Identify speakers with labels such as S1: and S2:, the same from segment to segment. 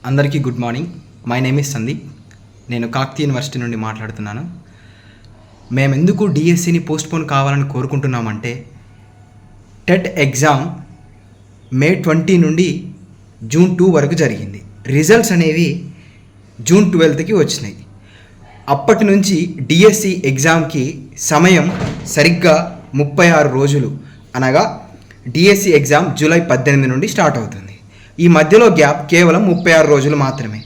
S1: అందరికీ good morning. My name is Sandeep. నేను Kakatiya university నుండి మాట్లాడుతున్నాను. మేము ఎందుకు డిఎస్సిని పోస్ట్పోన్ కావాలని కోరుకుంటున్నామంటే, టెట్ ఎగ్జామ్ మే 20 నుండి జూన్ 2 వరకు జరిగింది. రిజల్ట్స్ అనేవి జూన్ 12కి వచ్చినాయి. అప్పటి నుంచి డిఎస్సి ఎగ్జామ్కి సమయం సరిగ్గా 36 రోజులు, అనగా డిఎస్సి ఎగ్జామ్ జూలై 18 నుండి స్టార్ట్ అవుతుంది. ఈ మధ్యలో గ్యాప్ కేవలం 36 రోజులు మాత్రమే.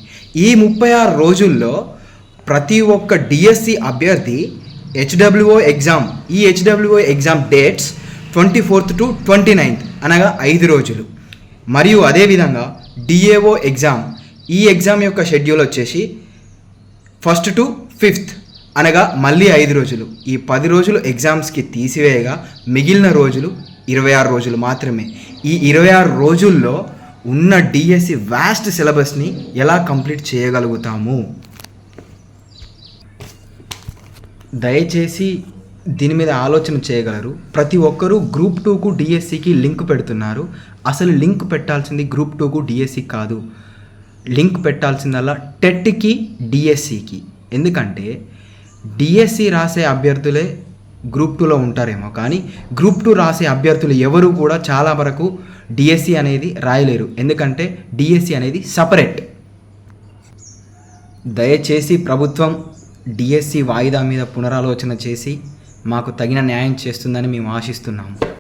S1: ఈ 36 రోజుల్లో ప్రతి ఒక్క డిఎస్సి అభ్యర్థి హెచ్డబ్ల్యూఓ ఎగ్జామ్, ఈ హెచ్డబ్ల్యూఓ exam dates 24th to 29th, అనగా 5 రోజులు. మరియు అదేవిధంగా డిఏఓ ఎగ్జామ్, ఈ ఎగ్జామ్ యొక్క షెడ్యూల్ వచ్చేసి 1st to 5th, అనగా మళ్ళీ 5 రోజులు. ఈ 10 రోజులు ఎగ్జామ్స్కి తీసివేయగా మిగిలిన రోజులు 26 రోజులు మాత్రమే. ఈ 26 రోజుల్లో ఉన్న డిఎస్సి వాస్ట్ సిలబస్ని ఎలా కంప్లీట్ చేయగలుగుతాము? దయచేసి దీని మీద ఆలోచన చేయగలరు. ప్రతి ఒక్కరూ గ్రూప్ 2కు డిఎస్సికి లింక్ పెడుతున్నారు. అసలు లింక్ పెట్టాల్సింది గ్రూప్ 2కు డిఎస్సి కాదు. లింక్ పెట్టాల్సిందల్లా టెట్కి డిఎస్సికి. ఎందుకంటే డిఎస్సి రాసే అభ్యర్థులే గ్రూప్ 2లో ఉంటారేమో, కానీ గ్రూప్ 2 రాసే అభ్యర్థులు ఎవరు కూడా చాలా వరకు డిఎస్సి అనేది రాయలేరు. ఎందుకంటే డిఎస్సి అనేది సపరేట్. దయచేసి ప్రభుత్వం డిఎస్సి వాయిదా మీద పునరాలోచన చేసి మాకు తగిన న్యాయం చేస్తుందని మేము ఆశిస్తున్నాము.